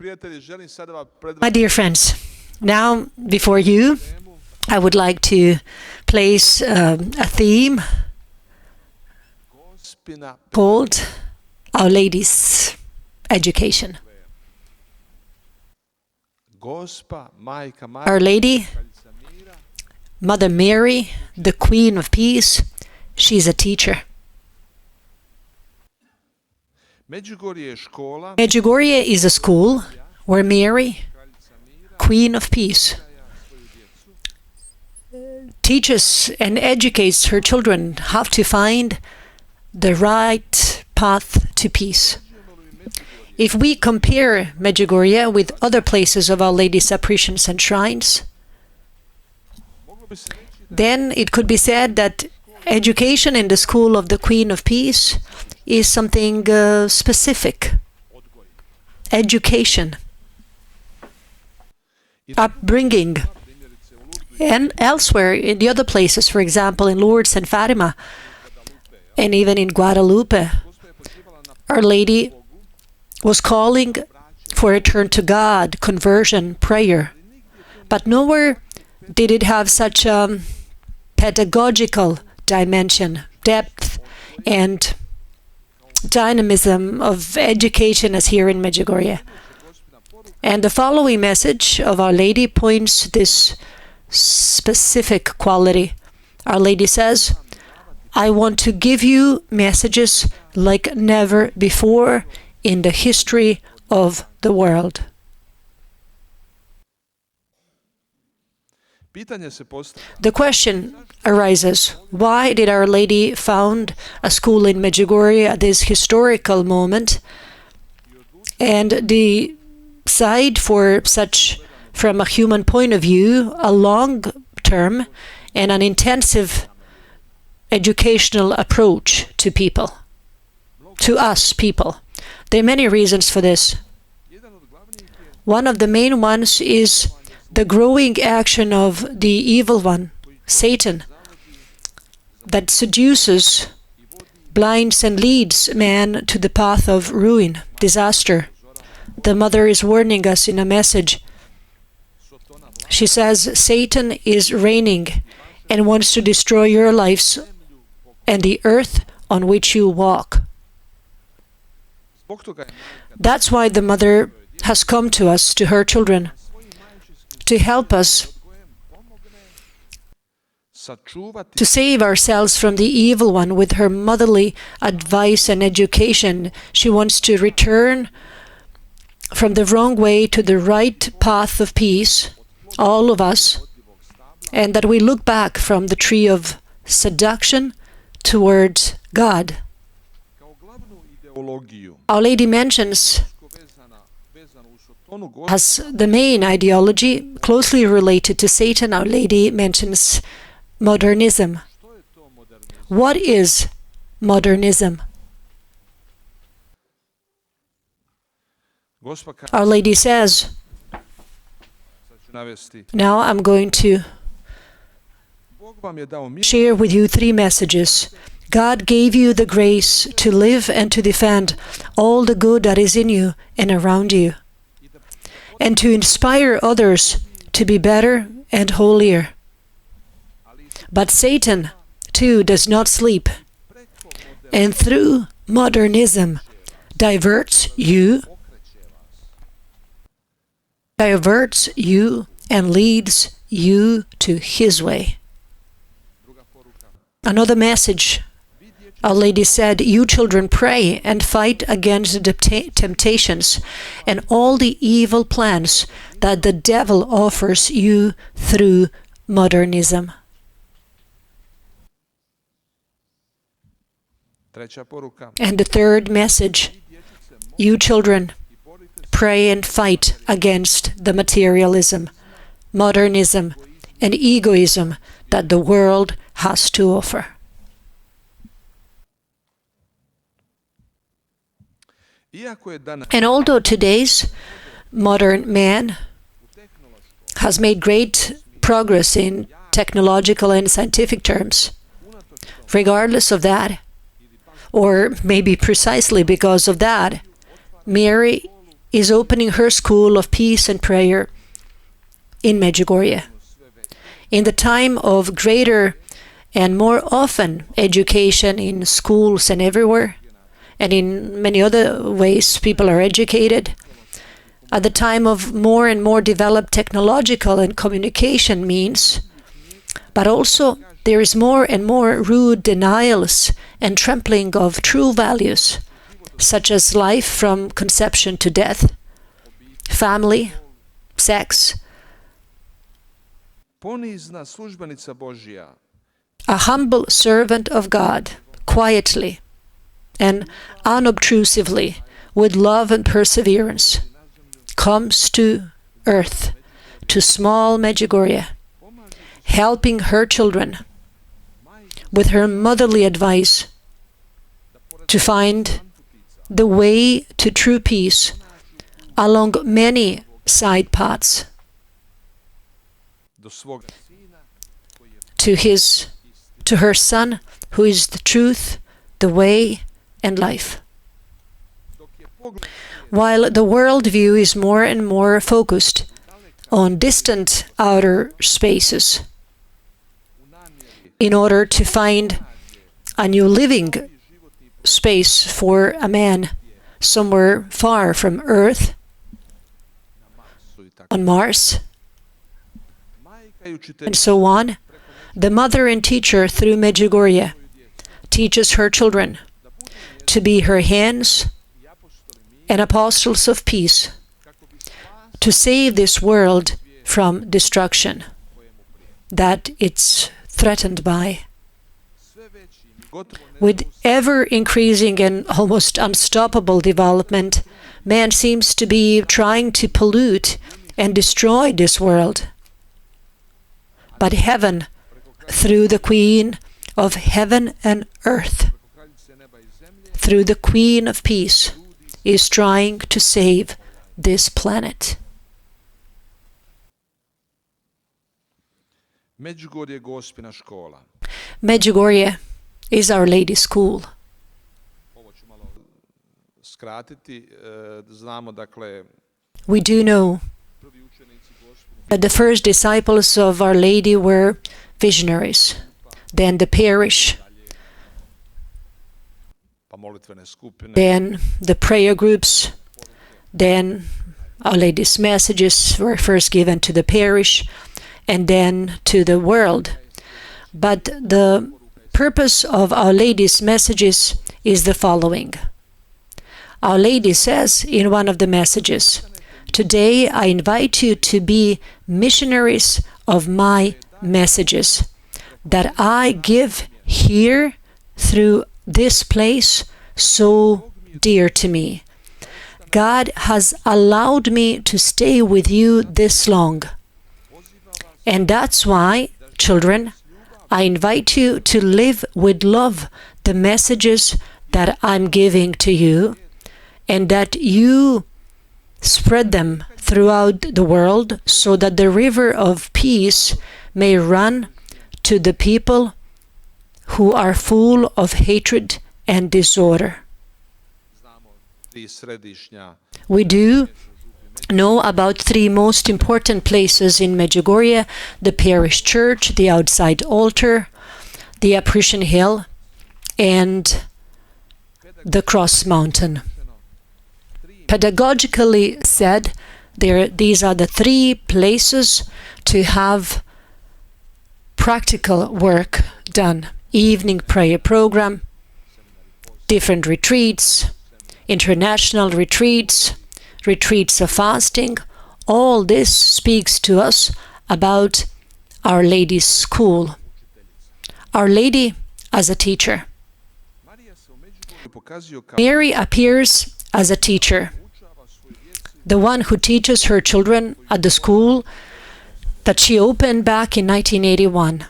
My dear friends, now before you, I would like to place a theme called Our Lady's Education. Our Lady, Mother Mary, the Queen of Peace, she's a teacher. Medjugorje is a school where Mary, Queen of Peace, teaches and educates her children how to find the right path to peace. If we compare Medjugorje with other places of Our Lady's apparitions and shrines, then it could be said that education in the school of the Queen of Peace is something specific. Education, upbringing, and elsewhere in the other places, for example, in Lourdes and Fatima, and even in Guadalupe, Our Lady was calling for a turn to God, conversion, prayer. But nowhere did it have such a pedagogical dimension, depth, and dynamism of education as here in Medjugorje. And the following message of Our Lady points to this specific quality. Our Lady says, I want to give you messages like never before in the history of the world. The question arises, why did Our Lady found a school in Medjugorje at this historical moment and decide for such, from a human point of view, a long-term and an intensive educational approach to people, to us people? There are many reasons for this. One of the main ones is the growing action of the evil one, Satan, that seduces, blinds and leads man to the path of ruin, disaster. The Mother is warning us in a message. She says, Satan is reigning and wants to destroy your lives and the earth on which you walk. That's why the Mother has come to us, to her children, to help us to save ourselves from the evil one with her motherly advice and education. She wants to return from the wrong way to the right path of peace, all of us, and that we look back from the tree of seduction towards God. Our Lady mentions as the main ideology closely related to Satan, Our Lady mentions modernism. What is modernism? Our Lady says, now I'm going to share with you 3 messages. God gave you the grace to live and to defend all the good that is in you and around you, and to inspire others to be better and holier. But Satan, too, does not sleep, and through modernism diverts you and leads you to his way. Another message. Our Lady said, you children pray and fight against the temptations and all the evil plans that the devil offers you through modernism. And the third message, you children pray and fight against the materialism, modernism, and egoism that the world has to offer. And although today's modern man has made great progress in technological and scientific terms, regardless of that, or maybe precisely because of that, Mary is opening her school of peace and prayer in Medjugorje. In the time of greater and more often education in schools and everywhere, and in many other ways people are educated, at the time of more and more developed technological and communication means, but also there is more and more rude denials and trampling of true values, such as life from conception to death, family, sex. Ponizna službenica Božja, A humble servant of God, quietly and unobtrusively, with love and perseverance, comes to earth, to small Medjugorje, helping her children with her motherly advice to find the way to true peace along many side paths do svog to her Son, who is the truth, the way, and life. While the worldview is more and more focused on distant outer spaces, in order to find a new living space for a man somewhere far from Earth, on Mars, and so on, the mother and teacher through Medjugorje teaches her children to be her hands and apostles of peace, to save this world from destruction that it's threatened by. With ever-increasing and almost unstoppable development, man seems to be trying to pollute and destroy this world. But heaven, through the Queen of heaven and earth, through the Queen of peace, is trying to save this planet. Međugorje Gospina škola. Medjugorje is Our Lady School. Ovo ću malo skratiti. Znamo dakle We do know prvi učenici Gospina that the first disciples of Our Lady were visionaries, then the parish, pa molitvene skupine, then the prayer groups, then Our Lady's messages were first given to the parish, and then to the world. But the purpose of Our Lady's messages is the following. Our Lady says in one of the messages, "Today I invite you to be missionaries of my messages that I give here through this place so dear to me. God has allowed me to stay with you this long. And that's why, children, I invite you to live with love the messages that I'm giving to you, and that you spread them throughout the world so that the river of peace may run to the people who are full of hatred and disorder." znamo tri središnja We do know about three most important places in Medjugorje: the parish church, the outside altar, the apparition hill, and the cross mountain. Pedagogically said, these are the three places to have practical work done: evening prayer program, different retreats, international retreats, retreats of fasting. All this speaks to us about Our Lady's school. Our Lady as a teacher. Marija se u Međugorju pokazuje kao Mary appears as a teacher, the one who teaches her children at the school that she opened back in 1981.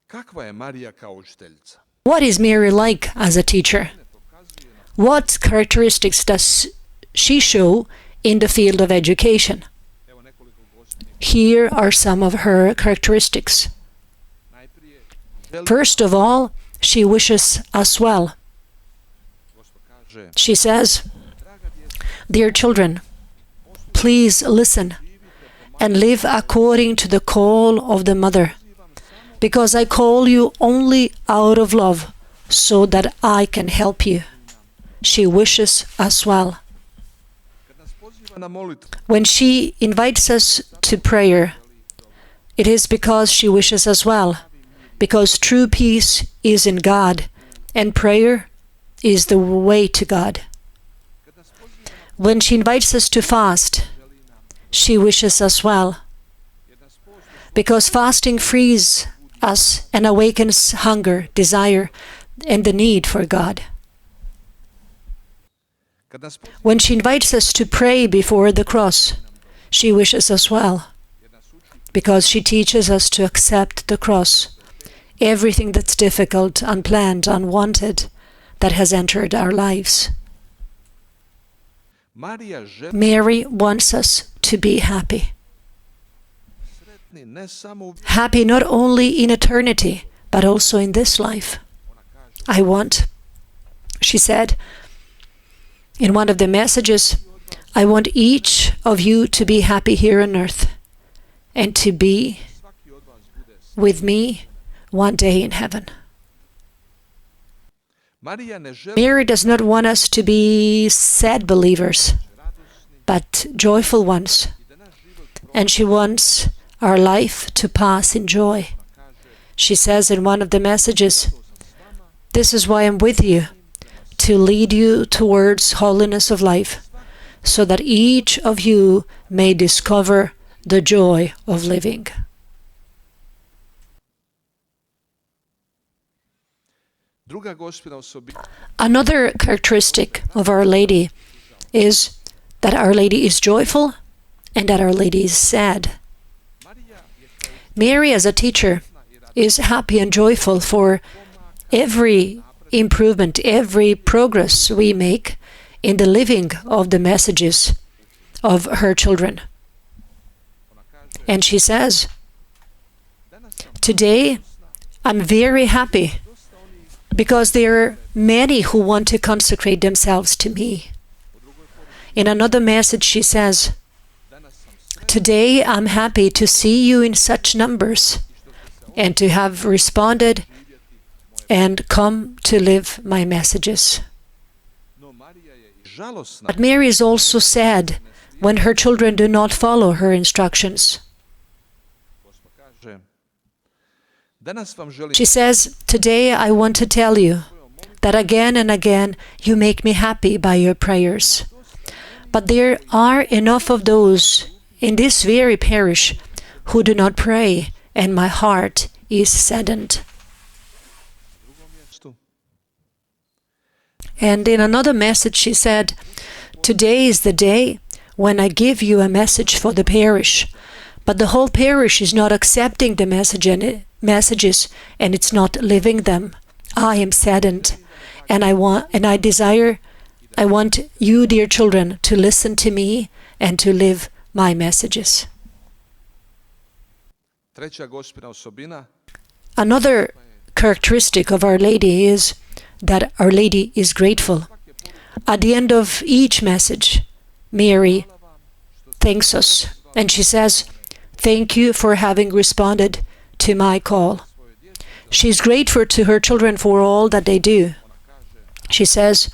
kakva je Marija kao učiteljica. What is Mary like as a teacher? What characteristics does she show in the field of education? Evo nekoliko Gospinih. Here are some of her characteristics. Najprije First of all, she wishes us well. Gospa kaže She says, Dear children, please listen and live according to the call of the mother, because I call you only out of love, so that I can help you. She wishes us well. When she invites us to prayer, it is because she wishes us well, because true peace is in God, and prayer is the way to God. When she invites us to fast, she wishes us well, because fasting frees us and awakens hunger, desire, and the need for God. When she invites us to pray before the cross, she wishes us well, because she teaches us to accept the cross, everything that's difficult, unplanned, unwanted, that has entered our lives. Mary wants us to be happy. Happy not only in eternity, but also in this life. She said in one of the messages, I want each of you to be happy here on earth and to be with me one day in heaven. Mary does not want us to be sad believers, but joyful ones. And she wants our life to pass in joy. She says in one of the messages, this is why I'm with you, to lead you towards holiness of life, so that each of you may discover the joy of living. Another characteristic of Our Lady is that Our Lady is joyful and that Our Lady is sad. Mary, as a teacher, is happy and joyful for every improvement, every progress we make in the living of the messages of her children. And she says, today I'm very happy because there are many who want to consecrate themselves to me. In another message she says, today I'm happy to see you in such numbers and to have responded and come to live my messages. But Mary is also sad when her children do not follow her instructions. She says, today I want to tell you that again and again you make me happy by your prayers. But there are enough of those in this very parish who do not pray, and my heart is saddened. And in another message she said, today is the day when I give you a message for the parish, but the whole parish is not accepting the messages and it's not living them. I am saddened, and I want you, dear children, to listen to me and to live my messages. Another characteristic of Our Lady is that Our Lady is grateful. At the end of each message, Mary thanks us, and she says, thank you for having responded to my call. She's grateful to her children for all that they do. She says,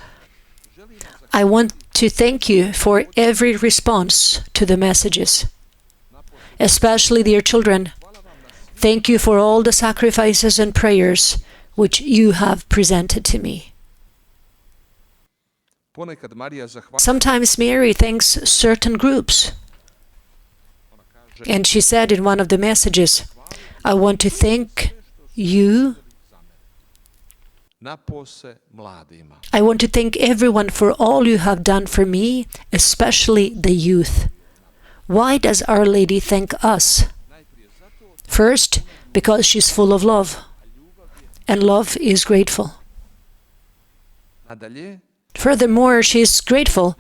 I want to thank you for every response to the messages. Especially, dear children, thank you for all the sacrifices and prayers which you have presented to me. Sometimes Mary thanks certain groups. And she said in one of the messages, I want to thank you. I want to thank everyone for all you have done for me, especially the youth. Why does Our Lady thank us? First, because she's full of love, and love is grateful. Furthermore, she's grateful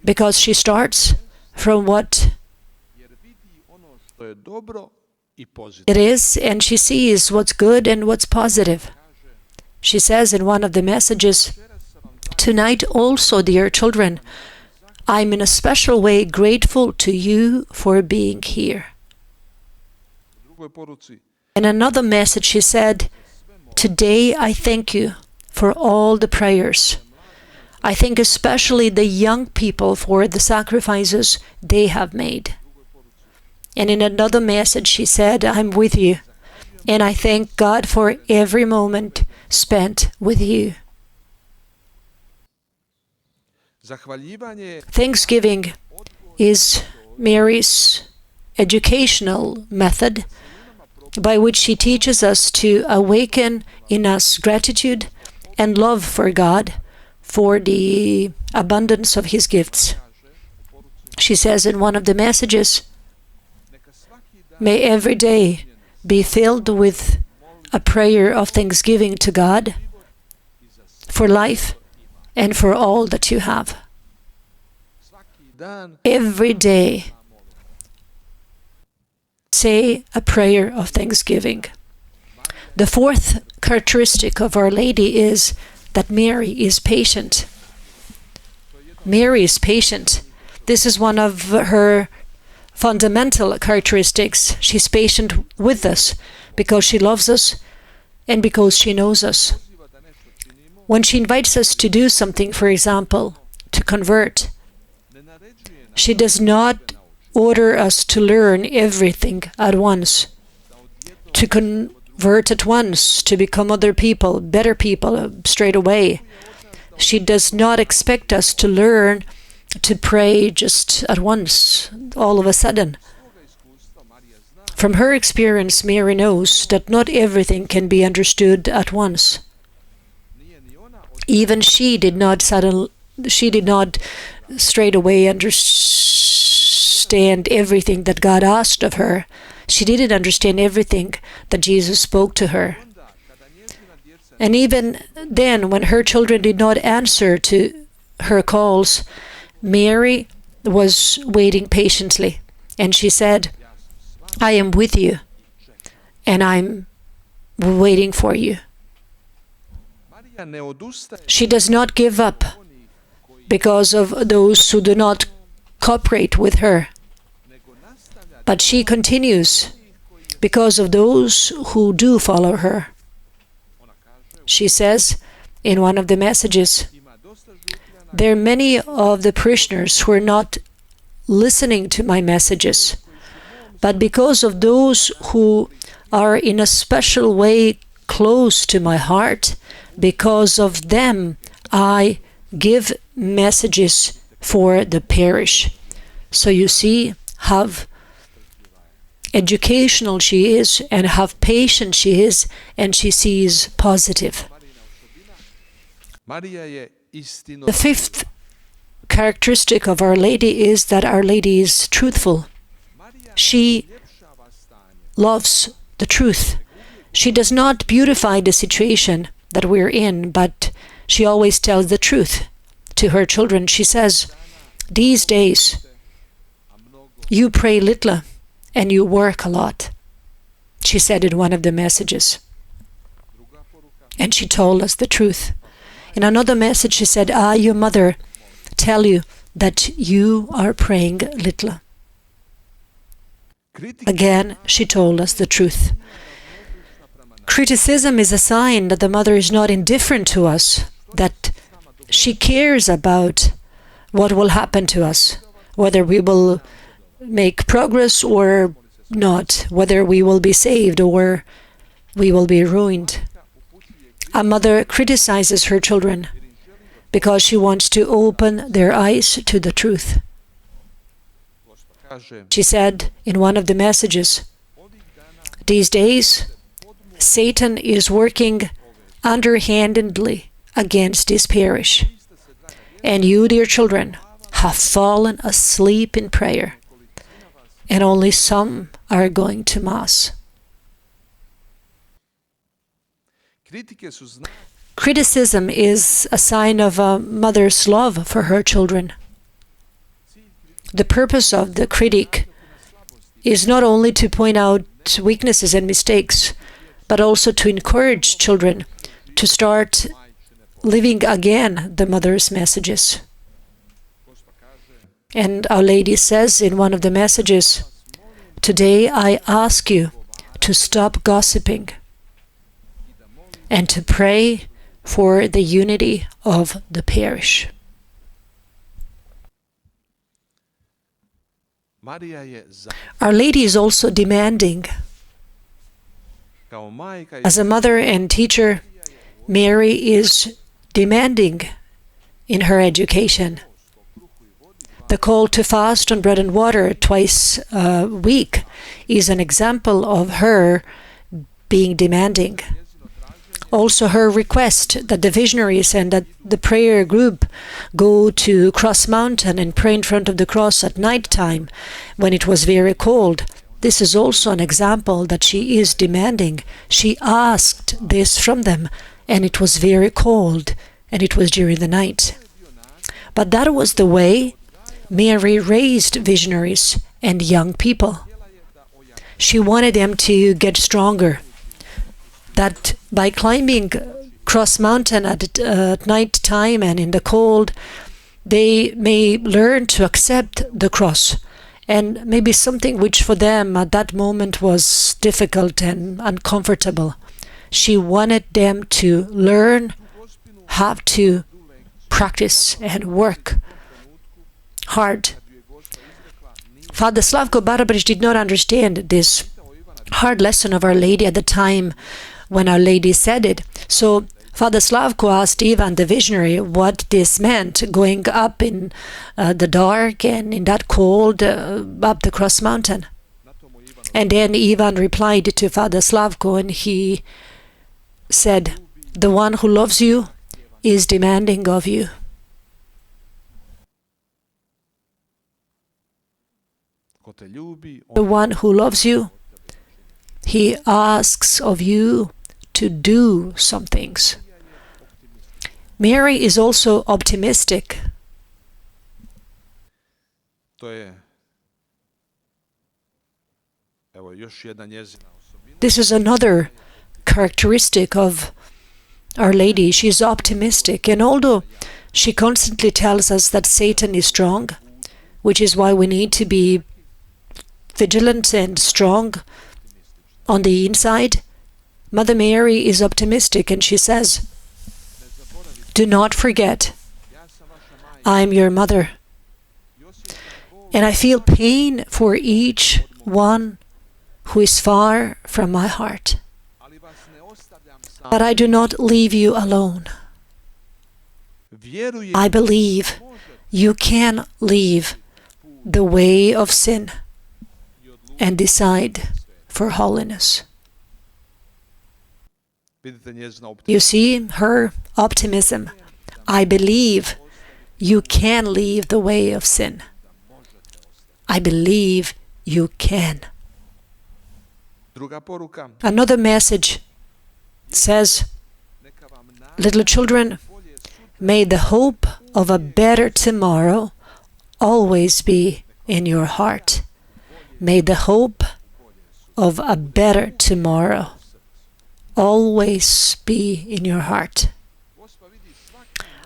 because she starts from what it is, and she sees what's good and what's positive. She says in one of the messages, tonight also, dear children, I'm in a special way grateful to you for being here. U drugoj poruci, In another message, she said, today I thank you for all the prayers. I thank especially the young people for the sacrifices they have made. And in another message, she said, I'm with you, and I thank God for every moment spent with you. zahvaljivanje Thanksgiving is Mary's educational method by which she teaches us to awaken in us gratitude and love for God for the abundance of His gifts. She says in one of the messages, may every day be filled with a prayer of thanksgiving to God for life and for all that you have. dan Every day, say a prayer of thanksgiving. The fourth characteristic of Our Lady is that Mary is patient. Mary is patient. This is one of her fundamental characteristics. She's patient with us because she loves us and because she knows us. When she invites us to do something, for example, to convert, she does not order us to learn everything at once, to convert at once, to become other people, better people straight away. She does not expect us to learn to pray just at once, all of a sudden. From her experience, Mary knows that not everything can be understood at once. Even she did not straight away understand everything that God asked of her. She didn't understand everything that Jesus spoke to her. And even then, when her children did not answer to her calls, Mary was waiting patiently. And she said, I am with you, and I'm waiting for you. Marija ne odustaje She does not give up because of those who do not cooperate with her, nego nastavlja but she continues because of those who do follow her. ona kaže She says in one of the messages, ima dosta župljana there are many of the parishioners who are not listening to my messages, but because of those who are in a special way close to my heart, because of them I give messages for the parish. So you see how educational she is and how patient she is, and she sees positive. Marija je istino The fifth characteristic of Our Lady is that Our Lady is truthful. She ljepšava stanje. loves the truth. She does not beautify the situation that we're in, but she always tells the truth to her children. She says, these days A mnogo you pray little and you work a lot. She said in one of the messages. druga poruka And she told us the truth. In another message she said, your mother tell you that you are praying little. kritika Again, she told us the truth. Criticism is a sign that the mother is not indifferent to us, that she cares about what will happen to us, whether we will make progress or not, whether we will be saved or we will be ruined. A mother criticizes her children because she wants to open their eyes to the truth. Gospa kaže She said in one of the messages, ovih dana these days Satan is working underhandedly against this parish, and you, dear children, have fallen asleep in prayer, and only some are going to Mass. kritike su znak Criticism is a sign of a mother's love for her children. The purpose of the critic is not only to point out weaknesses and mistakes, but also to encourage children to start living again the mother's messages. Gospa kaže And Our Lady says in one of the messages, "Today I ask you to stop gossiping and to pray for the unity of the parish." Marija je Our Lady is also demanding. kao majka i As a mother and teacher, Mary is demanding in her education. The call to fast on bread and water twice a week is an example of her being demanding. Also, her request that the visionaries and that the prayer group go to Cross Mountain and pray in front of the cross at night time when it was very cold. This is also an example that she is demanding. She asked this from them, and it was very cold, and it was during the night. But that was the way Mary raised visionaries and young people. She wanted them to get stronger, that by climbing Cross Mountain at night time and in the cold, they may learn to accept the cross, and maybe something which for them at that moment was difficult and uncomfortable. She wanted them to learn how to practice and work hard. Father Slavko Barabrić did not understand this hard lesson of Our Lady at the time when Our Lady said it. So Father Slavko asked Ivan the visionary what this meant, going up in the dark and in that cold up the Cross Mountain. And then Ivan replied to Father Slavko, and he said, "The one who loves you is demanding of you." ko te ljubi, The one who loves you, he asks of you to do some things. Mary is also optimistic. to je evo još jedna njezina osobina. This is another characteristic of Our Lady. She's optimistic, and although she constantly tells us that Satan is strong, which is why we need to be vigilant and strong on the inside, Mother Mary is optimistic, and she says, "Do not forget, I am your mother, and I feel pain for each one who is far from my heart. Ali vas ne ostavljam sam. But I do not leave you alone. Vjerujem I believe you can leave the way of sin and decide for holiness." vidite njezina You see her optimism. I believe you can leave the way of sin. I believe you can. Druga poruka. Another message says, Neka vam "Little children, may the hope of a better tomorrow always be in your heart. May the hope of a better tomorrow always be in your heart."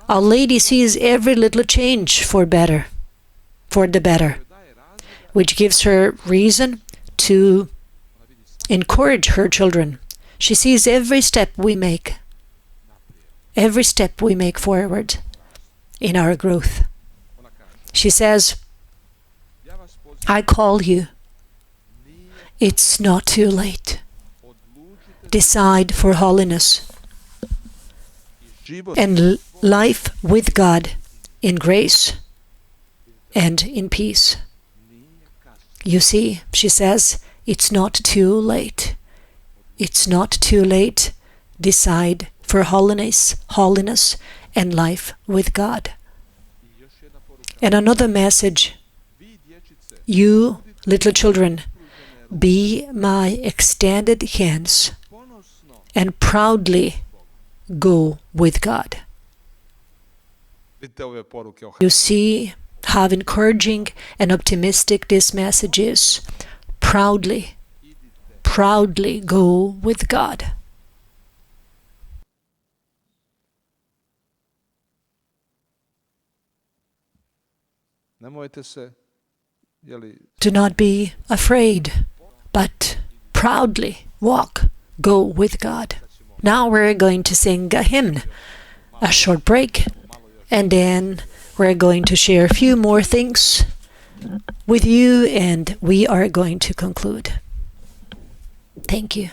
Our Lady sees every little change for the better, which gives her reason to encourage her children. She sees every step we make forward in our growth. She says, Ja vas pozivam, "I call you. It's not too late. odlučite Decide for holiness život and life with God in grace and in peace." You see, she says, it's not too late. It's not too late. Decide for holiness and life with God. I još jedna poruka. And another message, Vi dječice, you little children, be my extended hands ponosno and proudly go with God. vidite ove poruke o You see how encouraging and optimistic this message is. Proudly go with God. Nemojte se, Do not be afraid, but proudly walk, go with God. Now we're going to sing a hymn, a short break, and then we're going to share a few more things with you, and we are going to conclude. Thank you.